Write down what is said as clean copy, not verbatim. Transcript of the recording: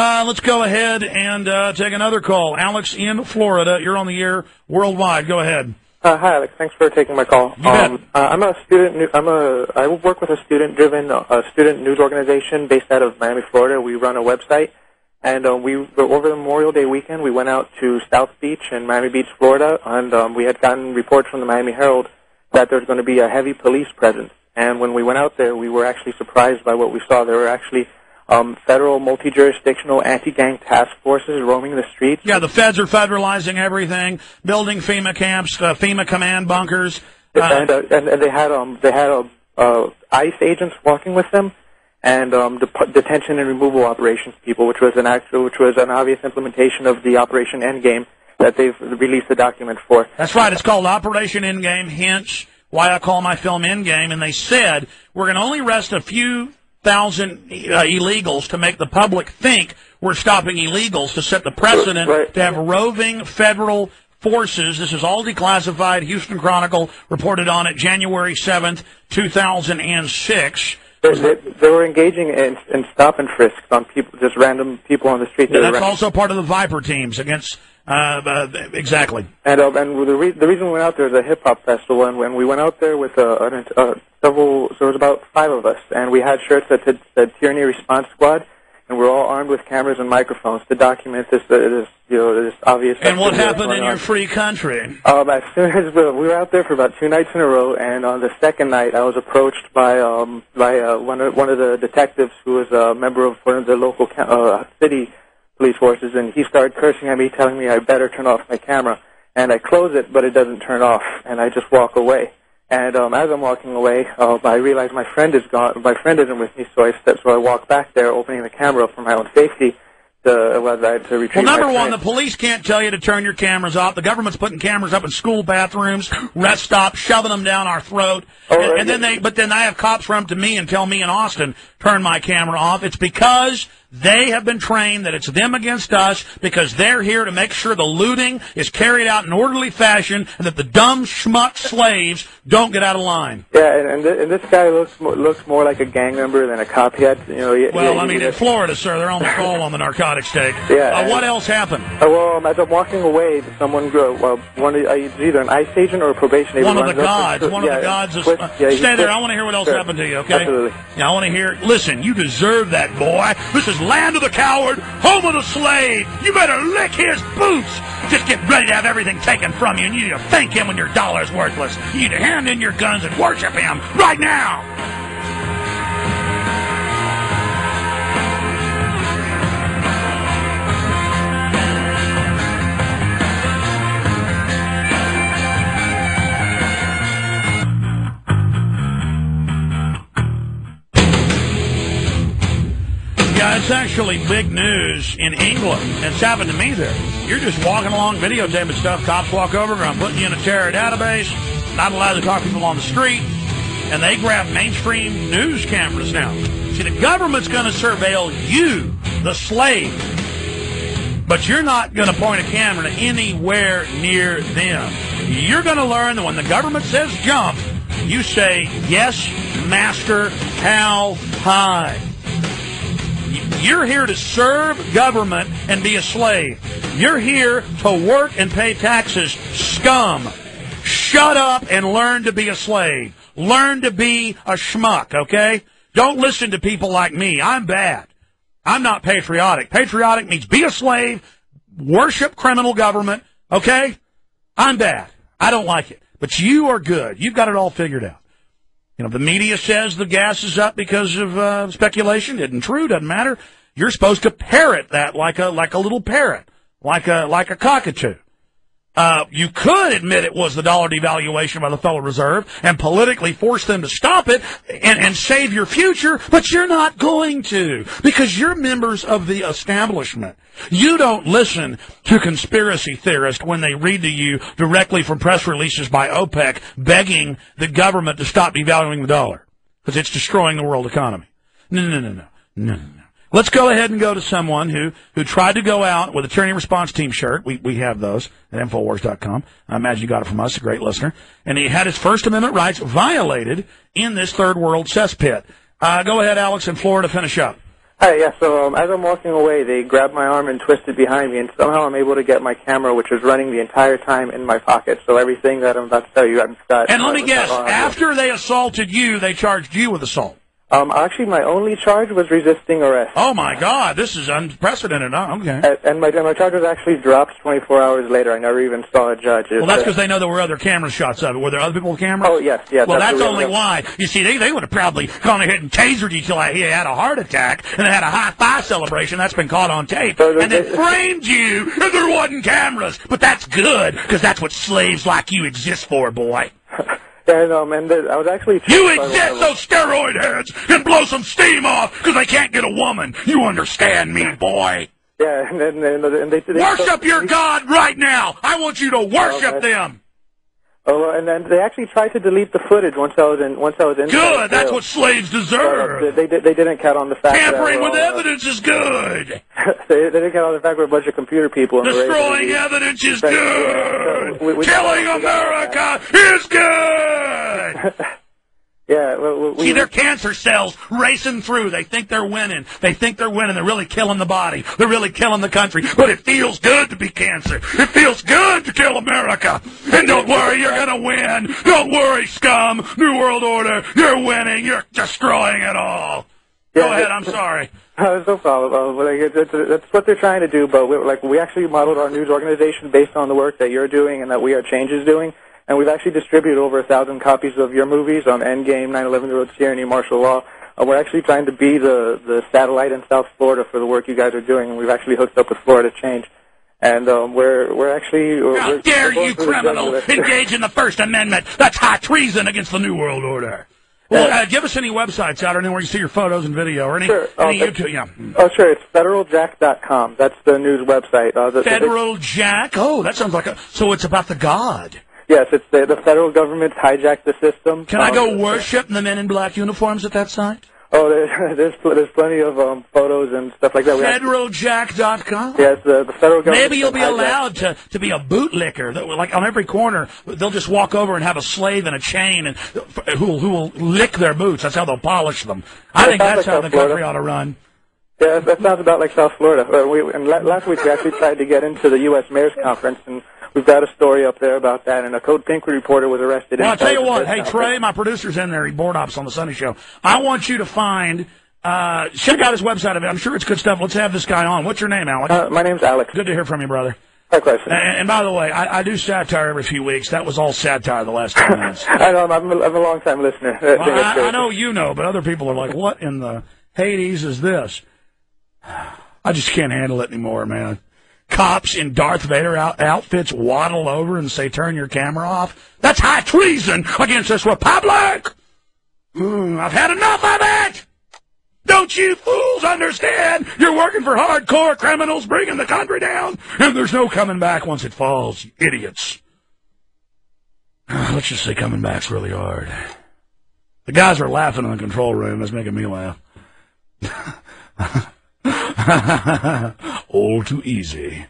Let's go ahead and take another call. Alex in Florida. You're on the air worldwide. Go ahead. Hi, Alex. Thanks for taking my call. I'm a student. I work with a student-driven student news organization based out of Miami, Florida. We run a website, and over the Memorial Day weekend, we went out to South Beach in Miami Beach, Florida, and we had gotten reports from the Miami Herald that there's going to be a heavy police presence. And when we went out there, we were actually surprised by what we saw. There were actually federal multi-jurisdictional anti-gang task forces roaming the streets. Yeah, the feds are federalizing everything, building FEMA camps, FEMA command bunkers. And they had ICE agents walking with them, and detention and removal operations people, which was an obvious implementation of the Operation Endgame that they've released the document for. That's right. It's called Operation Endgame, hence why I call my film Endgame. And they said we're going to only arrest a few thousand illegals to make the public think we're stopping illegals, to set the precedent to have roving federal forces. This is all declassified. Houston Chronicle reported on it January 7th, 2006. They were engaging in stop and frisks on people, just random people on the street. Yeah, that's also part of the Viper teams against. Exactly. And the reason we went out there is a hip hop festival, and when we went out there with several, so there was about 5 of us, and we had shirts that said Tyranny Response Squad, and we're all armed with cameras and microphones to document this obvious. And what happened in your free country? As soon as we were out there for about 2 nights in a row, and on the second night, I was approached by one of the detectives who was a member of one of the local city police forces, and he started cursing at me, telling me I better turn off my camera. And I close it, but it doesn't turn off, and I just walk away. And as I'm walking away, I realize my friend is gone. My friend isn't with me, so I walk back there, opening the camera up for my own safety to retrieve. Well, number one, the police can't tell you to turn your cameras off. The government's putting cameras up in school bathrooms, rest stops, shoving them down our throat. But then I have cops run up to me and tell me in Austin, turn my camera off. It's because they have been trained that it's them against us, because they're here to make sure the looting is carried out in orderly fashion and that the dumb schmuck slaves don't get out of line. Yeah, and this guy looks more like a gang member than a cop. In Florida, sir, they're on the call on the narcotics take. Yeah. What else happened? As I'm walking away, someone it's either an ICE agent or a probation agent. One of the gods. Stay there. I want to hear what else happened to you, okay? Absolutely. Yeah, I want to hear. Listen, you deserve that, boy. This is land of the coward, home of the slave. You better lick his boots. Just get ready to have everything taken from you, and you need to thank him when your dollar's worthless. You need to hand in your guns and worship him right now. Yeah, it's actually big news in England. It's happened to me there. You're just walking along, videotaping stuff. Cops walk over, I'm putting you in a terror database. Not allowed to talk to people on the street. And they grab mainstream news cameras now. See, the government's going to surveil you, the slave. But you're not going to point a camera anywhere near them. You're going to learn that when the government says jump, you say, yes, master, how high? You're here to serve government and be a slave. You're here to work and pay taxes, scum. Shut up and learn to be a slave. Learn to be a schmuck, okay? Don't listen to people like me. I'm bad. I'm not patriotic. Patriotic means be a slave, worship criminal government, okay? I'm bad. I don't like it. But you are good. You've got it all figured out. You know, the media says the gas is up because of speculation. Isn't true. Doesn't matter. You're supposed to parrot that like a little parrot, like a cockatoo. You could admit it was the dollar devaluation by the Federal Reserve and politically force them to stop it and save your future, but you're not going to because you're members of the establishment. You don't listen to conspiracy theorists when they read to you directly from press releases by OPEC begging the government to stop devaluing the dollar because it's destroying the world economy. No. Let's go ahead and go to someone who tried to go out with a Tyranny Response Team shirt. We have those at Infowars.com. I imagine you got it from us, a great listener. And he had his First Amendment rights violated in this third world cesspit. Go ahead, Alex, in Florida, finish up. Hi, yeah, so as I'm walking away, they grabbed my arm and twisted behind me, and somehow I'm able to get my camera, which was running the entire time, in my pocket. So everything that I'm about to tell you, I've got... And let me guess, after they assaulted you, they charged you with assault? Actually, my only charge was resisting arrest. Oh, my God, this is unprecedented. Oh, okay. And my charge was actually dropped 24 hours later. I never even saw a judge. Well, that's because they know there were other camera shots of it. Were there other people with cameras? Oh, yes, yes. Well, that's only why. You see, they would have probably gone ahead and tasered you till he had a heart attack and then had a high-five celebration. That's been caught on tape. And then framed you, and there wasn't cameras. But that's good, because that's what slaves like you exist for, boy. And I was actually... You exist, those steroid heads, and blow some steam off because they can't get a woman. You understand me, boy? Yeah, and they worship your God right now. I want you to worship them. Oh, and then they actually tried to delete the footage once I was in. Good, that's what slaves deserve. They didn't count on the fact tampering with evidence is good. They didn't count on the fact we're a bunch of computer people. Destroying evidence is good. Killing America is good. Yeah, see, their cancer cells racing through. They think they're winning. They think they're winning. They're really killing the body. They're really killing the country. But it feels good to be cancer. It feels good to kill America. And don't worry, you're going to win. Don't worry, scum. New World Order. You're winning. You're destroying it all. Yeah, go ahead. I'm sorry. There's no problem. That's what they're trying to do. But we actually modeled our news organization based on the work that you're doing and that We Are Change is doing. And we've actually distributed over 1,000 copies of your movies on Endgame, 9/11, The Road to Tyranny, Martial Law. We're actually trying to be the satellite in South Florida for the work you guys are doing, and we've actually hooked up with Florida Change. And we're actually... How dare you, criminal, engage in the First Amendment? That's high treason against the New World Order. Well, give us any websites out or anywhere you see your photos and video or any YouTube. Yeah. Oh, sure. It's FederalJack.com. That's the news website. FederalJack? Oh, that sounds like a... So it's about the God. Yes, it's the federal government's hijacked the system. Can I go worship the men in black uniforms at that site? Oh, there's plenty of photos and stuff like that. FederalJack.com? Yes, the federal government. Maybe you'll be allowed to be a bootlicker. Like on every corner, they'll just walk over and have a slave in a chain and who will lick their boots. That's how they'll polish them. I think that's how the country ought to run. Yeah, that sounds about like South Florida. And last week we actually tried to get into the U.S. Mayor's Conference, and we've got a story up there about that, and a Code Pink reporter was arrested. Well, I'll tell you what. Hey, Trey, my producer's in there. He board ops on the Sunday Show. I want you to find, check out his website. I'm sure it's good stuff. Let's have this guy on. What's your name, Alex? My name's Alex. Good to hear from you, brother. Likewise. And by the way, I do satire every few weeks. That was all satire the last 10 minutes. I know. I'm a long-time listener. Well, I know you know, but other people are like, what in the Hades is this? I just can't handle it anymore, man. Cops in Darth Vader outfits waddle over and say, turn your camera off. That's high treason against this republic. I've had enough of it. Don't you fools understand? You're working for hardcore criminals bringing the country down, and there's no coming back once it falls, you idiots. Let's just say coming back's really hard. The guys are laughing in the control room. That's making me laugh. All too easy.